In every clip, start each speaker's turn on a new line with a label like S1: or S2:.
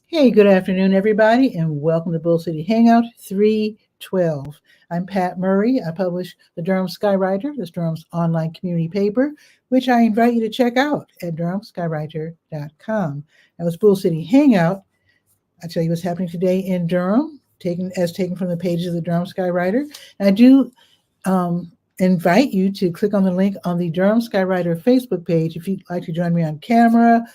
S1: Hey, good afternoon, everybody, and welcome to Bull City Hangout 312. I'm Pat Murray. I publish the Durham Skywriter, this Durham's online community paper, which I invite you to check out at durhamskywriter.com. Now, it's Bull City Hangout. I tell you what's happening today in Durham, taken from the pages of the Durham Skywriter. And I do invite you to click on the link on the Durham Skywriter Facebook page if you'd like to join me on camera.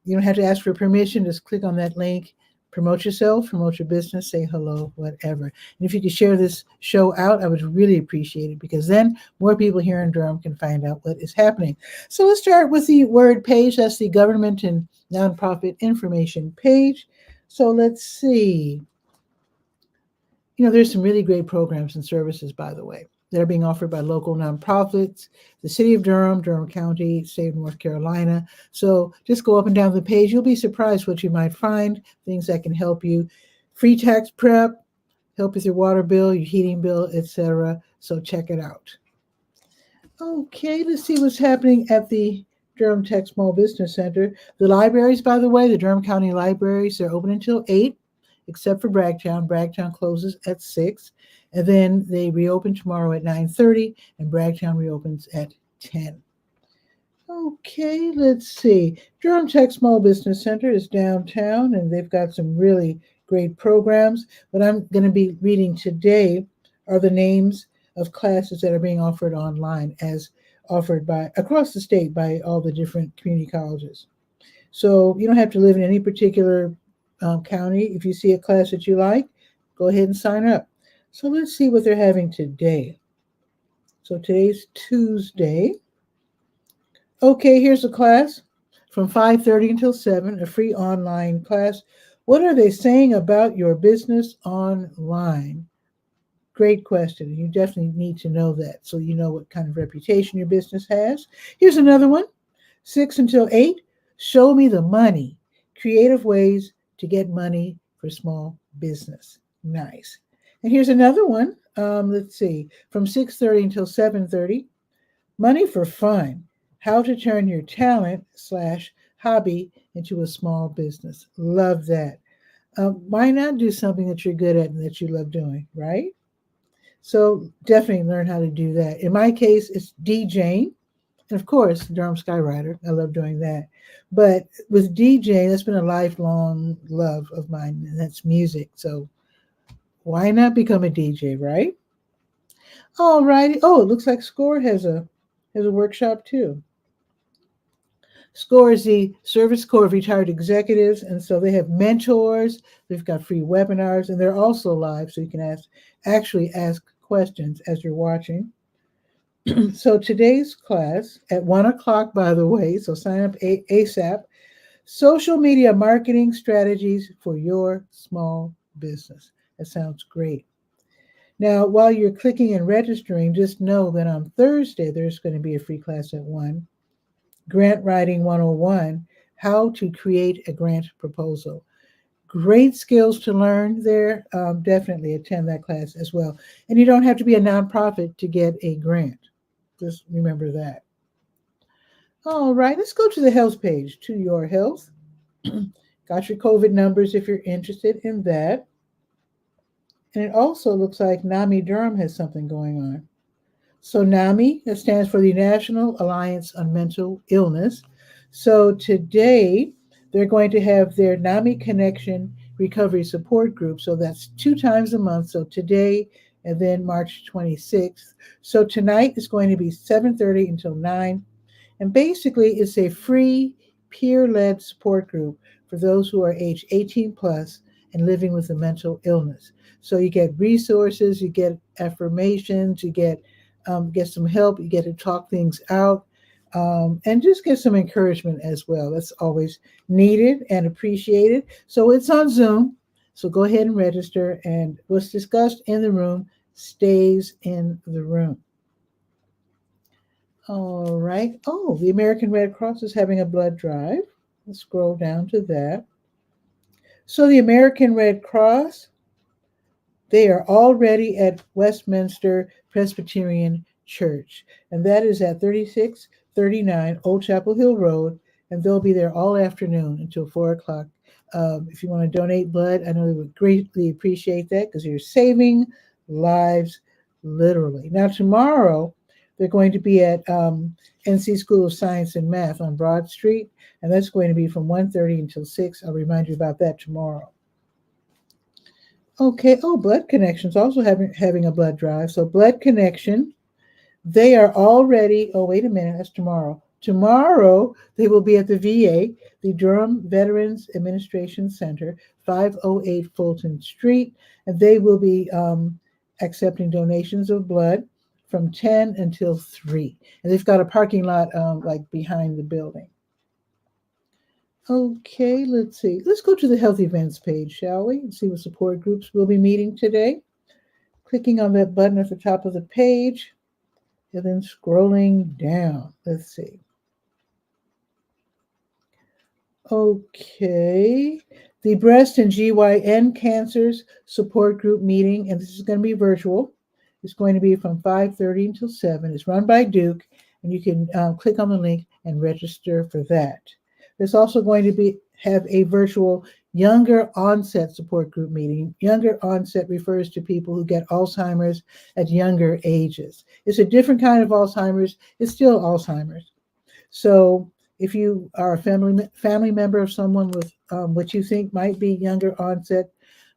S1: You don't have to ask for permission. Just click on that link, promote yourself, promote your business, say hello, whatever. And if you could share this show out, I would really appreciate it, because then more people here in Durham can find out what is happening. So let's start with the word page. That's the government and nonprofit information page. So let's see. There's some really great programs and services, by the way, that are being offered by local nonprofits, the city of Durham, Durham County, state of North Carolina. So just go up and down the page. You'll be surprised what you might find, things that can help you. Free tax prep, help with your water bill, your heating bill, etc. So check it out. Okay, let's see what's happening at the Durham Tech Small Business Center. The libraries, by the way, the Durham County libraries, they're open until 8, except for Bragtown. Bragtown closes at 6. And then they reopen tomorrow at 9:30, and Bragtown reopens at 10. Okay, let's see. Durham Tech Small Business Center is downtown, and they've got some really great programs. What I'm going to be reading today are the names of classes that are being offered online, as offered by across the state by all the different community colleges. So you don't have to live in any particular county. If you see a class that you like, go ahead and sign up. So let's see what they're having today. So today's Tuesday. Okay, here's a class from 5:30 until 7, a free online class. What are they saying about your business online? Great question. You definitely need to know that, so you know what kind of reputation your business has. Here's another one, 6 until 8, show me the money. Creative ways to get money for small business. Nice. And here's another one, let's see, from 6:30 until 7:30, money for fun, how to turn your talent/hobby into a small business. Love that. Why not do something that you're good at and that you love doing, right? So definitely learn how to do that. In my case, it's DJing. And of course, Durham Skywriter. I love doing that. But with DJing, that's been a lifelong love of mine, and that's music. So why not become a DJ, right? All righty. Oh, it looks like SCORE has a workshop too. SCORE is the Service Corps of Retired Executives, and so they have mentors. They've got free webinars, and they're also live, so you can actually ask questions as you're watching. So today's class at 1 o'clock, by the way, so sign up ASAP. Social media marketing strategies for your small business. That sounds great. Now, while you're clicking and registering, just know that on Thursday, there's going to be a free class at 1. Grant Writing 101, how to create a grant proposal. Great skills to learn there. Definitely attend that class as well. And you don't have to be a nonprofit to get a grant. Just remember that. All right, let's go to the health page, to your health. Got your COVID numbers if you're interested in that. And it also looks like NAMI Durham has something going on. So NAMI, that stands for the National Alliance on Mental Illness. So today, they're going to have their NAMI Connection Recovery Support Group. So that's 2 times a month. So today and then March 26th. So tonight is going to be 7:30 until 9. And basically, it's a free peer-led support group for those who are age 18 plus and living with a mental illness. So you get resources, you get affirmations, you get some help, you get to talk things out, and just get some encouragement as well. That's always needed and appreciated. So it's on Zoom. So go ahead and register, and what's discussed in the room stays in the room. All right. Oh, the American Red Cross is having a blood drive. Let's scroll down to that. So the American Red Cross, they are already at Westminster Presbyterian Church, and that is at 3639 Old Chapel Hill Road, and they'll be there all afternoon until 4 o'clock. If you want to donate blood, I know they would greatly appreciate that because you're saving lives literally. Now, tomorrow, they're going to be at NC School of Science and Math on Broad Street, and that's going to be from 1:30 until 6. I'll remind you about that tomorrow. Okay. Oh, Blood Connection's also having a blood drive. So Blood Connection, they are already. Oh, wait a minute. That's tomorrow. Tomorrow they will be at the VA, the Durham Veterans Administration Center, 508 Fulton Street, and they will be accepting donations of blood from 10 until 3. And they've got a parking lot like behind the building. Okay, let's see. Let's go to the health events page, shall we? And see what support groups will be meeting today. Clicking on that button at the top of the page, and then scrolling down. Let's see. Okay, the breast and GYN cancers support group meeting, and this is going to be virtual. It's going to be from 5:30 until 7. It's run by Duke, and you can click on the link and register for that. There's also going to have a virtual younger onset support group meeting. Younger onset refers to people who get Alzheimer's at younger ages. It's a different kind of Alzheimer's. It's still Alzheimer's. So if you are a family member of someone with what you think might be younger onset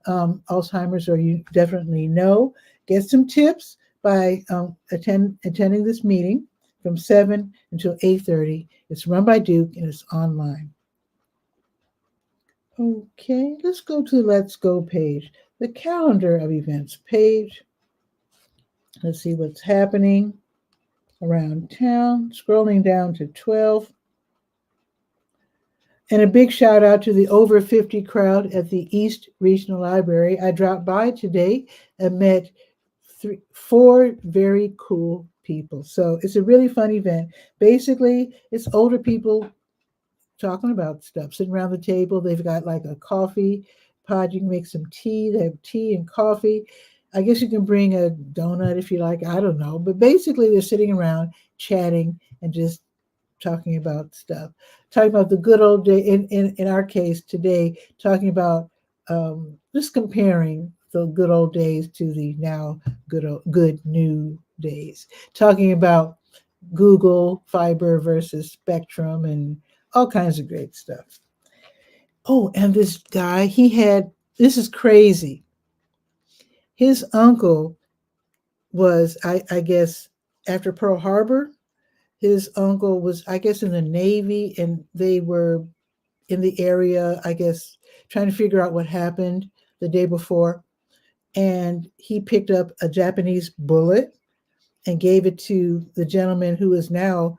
S1: Alzheimer's, or you definitely know, get some tips by attending this meeting from 7 until 8:30. It's run by Duke and it's online. Okay, let's go to the Let's Go page, the calendar of events page. Let's see what's happening around town. Scrolling down to 12. And a big shout out to the over 50 crowd at the East Regional Library. I dropped by today and met 4 very cool people. So it's a really fun event. Basically, it's older people talking about stuff, sitting around the table. They've got like a coffee pod. You can make some tea. They have tea and coffee. I guess you can bring a donut if you like. I don't know. But basically, they're sitting around chatting and just talking about stuff. Talking about the good old day. In our case today, talking about just comparing the good old days to the now good new days. Talking about Google Fiber versus Spectrum and all kinds of great stuff. Oh, and this guy, this is crazy. His uncle was, I guess, after Pearl Harbor, his uncle was, I guess, in the Navy, and they were in the area, I guess, trying to figure out what happened the day before. And he picked up a Japanese bullet and gave it to the gentleman who is now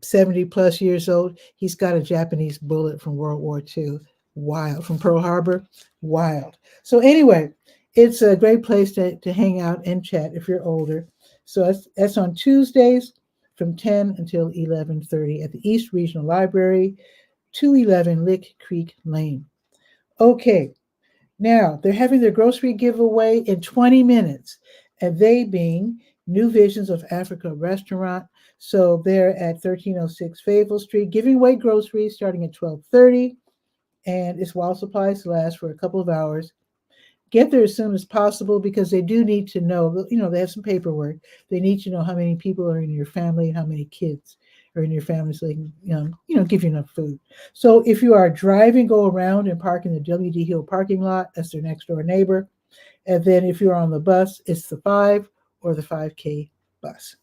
S1: 70 plus years old. He's got a Japanese bullet from World War II. Wild. From Pearl Harbor. Wild. So anyway, it's a great place to hang out and chat if you're older. So that's on Tuesdays from 10 until 11:30 at the East Regional Library, 211 Lick Creek Lane. Okay, now they're having their grocery giveaway in 20 minutes, and they being New Visions of Africa restaurant. So they're at 1306 Fayetteville Street, giving away groceries starting at 12:30, and it's while supplies last for a couple of hours. Get there as soon as possible because they do need to know, they have some paperwork. They need to know how many people are in your family and how many kids are in your family so they can, give you enough food. So if you are driving, go around and park in the W.D. Hill parking lot. That's their next door neighbor. And then if you're on the bus, it's the 5 or the 5K bus.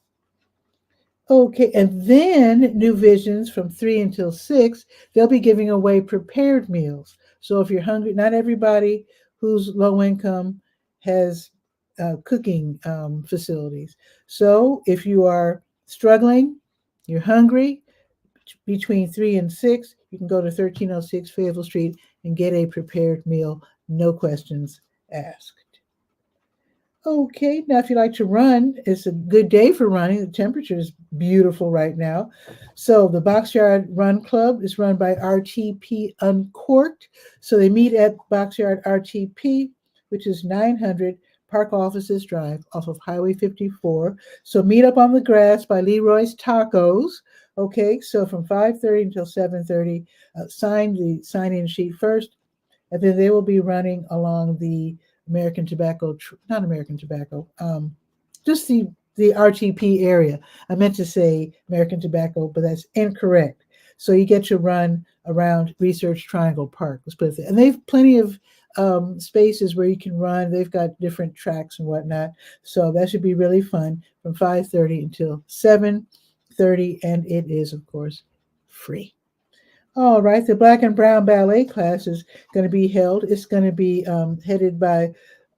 S1: Okay, and then New Visions from 3 until 6, they'll be giving away prepared meals. So if you're hungry, not everybody who's low income has cooking facilities. So if you are struggling, you're hungry, between 3 and 6, you can go to 1306 Fayetteville Street and get a prepared meal, no questions asked. Okay, now if you like to run, it's a good day for running. The temperature is beautiful right now. So the Boxyard Run Club is run by RTP Uncorked. So they meet at Boxyard RTP, which is 900 Park Offices Drive off of Highway 54. So meet up on the grass by Leroy's Tacos. Okay, so from 5:30 until 7:30, sign the sign-in sheet first, and then they will be running along the American Tobacco, not American Tobacco, just the RTP area. I meant to say American Tobacco, but that's incorrect. So you get to run around Research Triangle Park. Let's put it there. And they have plenty of spaces where you can run. They've got different tracks and whatnot. So that should be really fun from 5:30 until 7:30, and it is, of course, free. All right, the Black and Brown Ballet class is going to be held. It's going to be headed by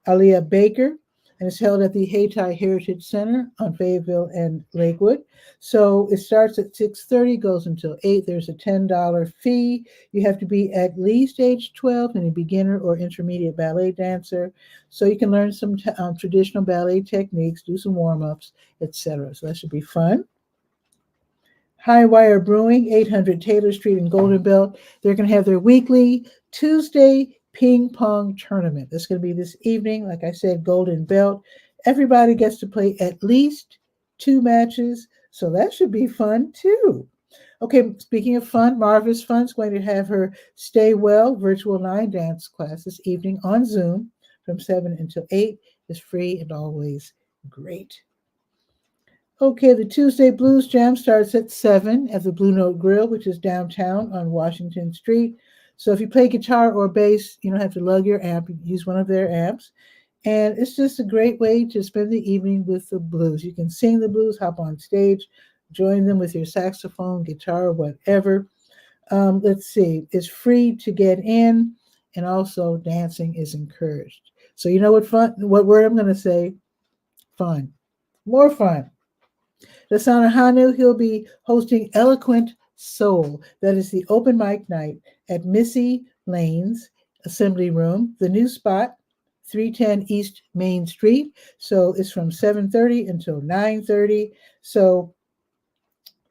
S1: Aaliyah Baker, and it's held at the Hayti Heritage Center on Fayetteville and Lakewood. So it starts at 6:30, goes until 8. There's a $10 fee. You have to be at least age 12 and a beginner or intermediate ballet dancer. So you can learn some traditional ballet techniques, do some warm-ups, etc. So that should be fun. High Wire Brewing, 800 Taylor Street in Golden Belt. They're going to have their weekly Tuesday ping pong tournament. That's going to be this evening. Like I said, Golden Belt. Everybody gets to play at least 2 matches, so that should be fun too. Okay, speaking of fun, Marvis Fun's going to have her Stay Well virtual line dance class this evening on Zoom from 7 until 8. It's free and always great. Okay, the Tuesday Blues Jam starts at 7 at the Blue Note Grill, which is downtown on Washington Street. So if you play guitar or bass, you don't have to lug your amp. You use one of their amps. And it's just a great way to spend the evening with the blues. You can sing the blues, hop on stage, join them with your saxophone, guitar, whatever. Let's see. It's free to get in, and also dancing is encouraged. So you know what word I'm going to say? Fun. More fun. Lasana Hanu, he'll be hosting Eloquent Soul. That is the open mic night at Missy Lane's Assembly Room, the new spot, 310 East Main Street. So it's from 7:30 until 9:30. So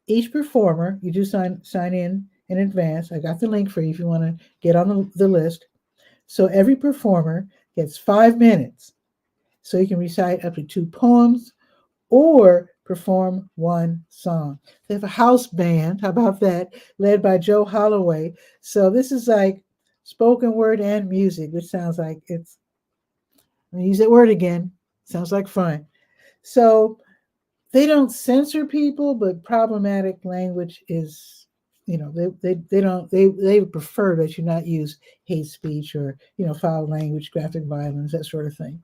S1: each performer, you do sign in advance. I got the link for you if you want to get on the list. So every performer gets 5 minutes. So you can recite up to 2 poems or perform 1 song. They have a house band, how about that, led by Joe Holloway. So this is like spoken word and music, which sounds like I'm going to use that word again, sounds like fun. So they don't censor people, but problematic language is, they prefer that you not use hate speech or, foul language, graphic violence, that sort of thing.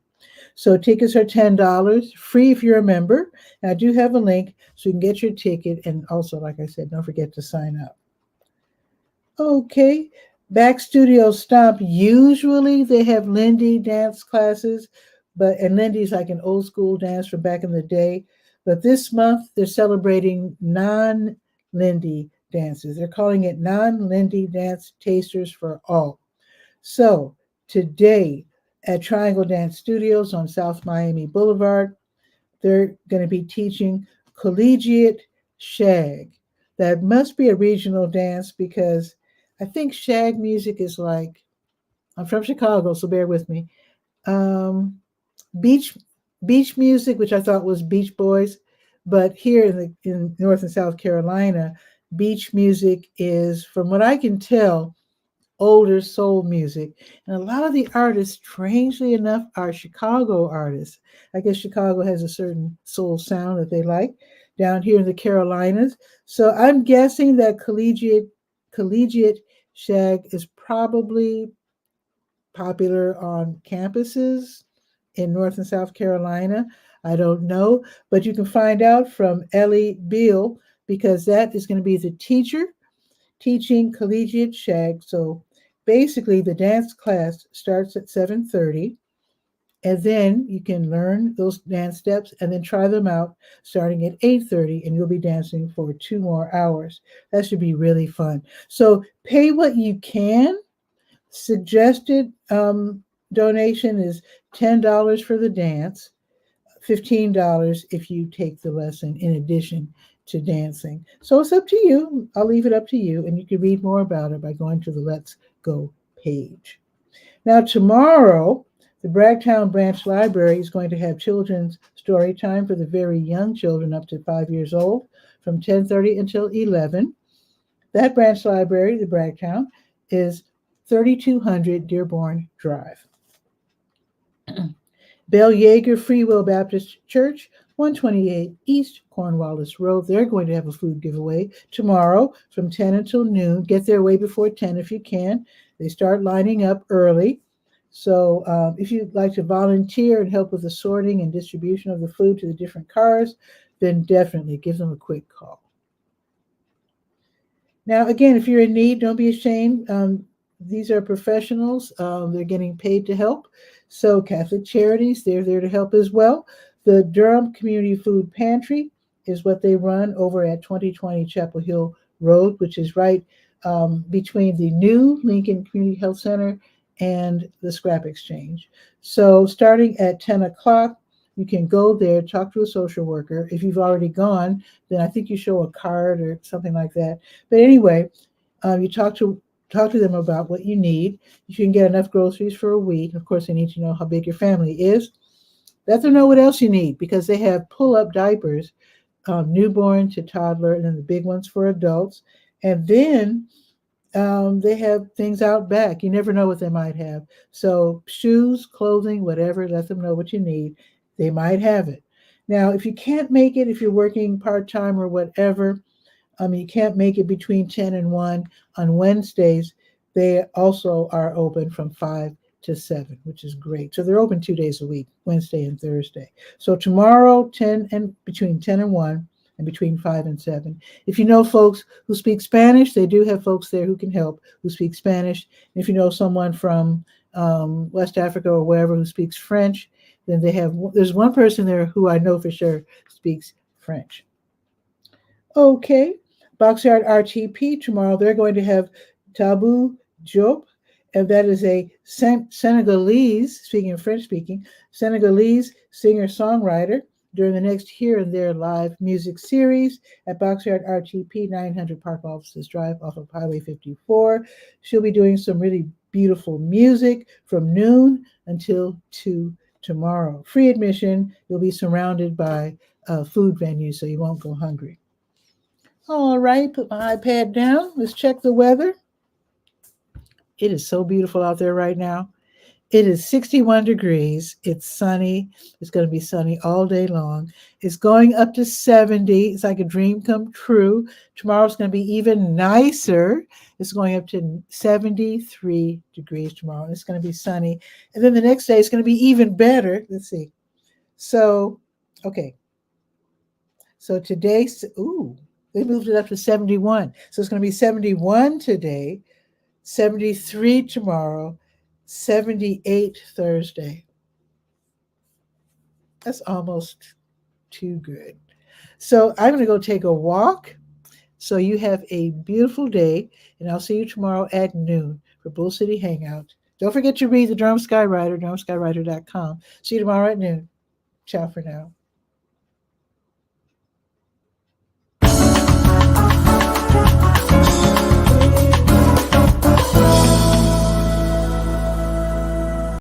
S1: So tickets are $10, free if you're a member. And I do have a link so you can get your ticket. And also, like I said, don't forget to sign up. Okay, Back Studio Stomp. Usually they have Lindy dance classes, and Lindy's like an old school dance from back in the day. But this month they're celebrating non-Lindy dances. They're calling it Non-Lindy Dance Tasters for All. So today, at Triangle Dance Studios on South Miami Boulevard, they're going to be teaching collegiate shag. That must be a regional dance because I think shag music is like, I'm from Chicago, so bear with me. Beach music, which I thought was Beach Boys, but here in North and South Carolina, beach music is, from what I can tell, older soul music. And a lot of the artists, strangely enough, are Chicago artists. I guess Chicago has a certain soul sound that they like down here in the Carolinas. So I'm guessing that collegiate shag is probably popular on campuses in North and South Carolina. I don't know, but you can find out from Ellie Beal because that is going to be the teacher teaching collegiate shag. So basically, the dance class starts at 7:30, and then you can learn those dance steps and then try them out starting at 8:30, and you'll be dancing for 2 more hours. That should be really fun. So pay what you can. Suggested donation is $10 for the dance, $15 if you take the lesson in addition to dancing. So it's up to you. I'll leave it up to you, and you can read more about it by going to the Let's Go page. Now, tomorrow, the Bragtown Branch Library is going to have children's story time for the very young children up to 5 years old from 10:30 until 11. That branch library, the Bragtown, is 3200 Dearborn Drive. Bell-Yeager Free Will Baptist Church, 128 East Cornwallis Road. They're going to have a food giveaway tomorrow from 10 until noon. Get there way before 10 if you can. They start lining up early. So if you'd like to volunteer and help with the sorting and distribution of the food to the different cars, then definitely give them a quick call. Now, again, if you're in need, don't be ashamed. These are professionals. They're getting paid to help. So Catholic Charities, they're there to help as well. The Durham Community Food Pantry is what they run over at 2020 Chapel Hill Road, which is right between the new Lincoln Community Health Center and the Scrap Exchange. So starting at 10 o'clock, you can go there, talk to a social worker. If you've already gone, then I think you show a card or something like that. But anyway, you talk to them about what you need. You can get enough groceries for a week. Of course, they need to know how big your family is. Let them know what else you need, because they have pull-up diapers, newborn to toddler, and then the big ones for adults. And then they have things out back. You never know what they might have. So shoes, clothing, whatever, let them know what you need. They might have it. Now, if you can't make it, if you're working part-time or whatever, you can't make it between 10 and 1 on Wednesdays. They also are open from 5 to 7, which is great. So they're open 2 days a week, Wednesday and Thursday. So tomorrow, between 10 and 1, and between 5 and 7. If you know folks who speak Spanish, they do have folks there who can help, who speak Spanish. And if you know someone from West Africa or wherever who speaks French, then there's one person there who I know for sure speaks French. Okay. Boxyard RTP tomorrow, they're going to have 𝗕𝗨𝗟𝗟𝗓, and that is a Senegalese, speaking of French speaking, Senegalese singer-songwriter during the next Here and There live music series at Boxyard RTP, 900 Park Offices Drive off of Highway 54. She'll be doing some really beautiful music from noon until 2 tomorrow. Free admission. You'll be surrounded by food venues, so you won't go hungry. All right, put my iPad down. Let's check the weather. It is so beautiful out there right now. It is 61 degrees. It's sunny. It's going to be sunny all day long. It's going up to 70. It's like a dream come true. Tomorrow's going to be even nicer. It's going up to 73 degrees tomorrow. It's going to be sunny. And then the next day, it's going to be even better. Let's see. So, okay. So today, they moved it up to 71. So it's going to be 71 today, 73 tomorrow, 78 Thursday. That's almost too good. So I'm going to go take a walk. So you have a beautiful day, and I'll see you tomorrow at noon for Bull City Hangout. Don't forget to read the Durham Skywriter, durhamskywriter.com. See you tomorrow at noon. Ciao for now.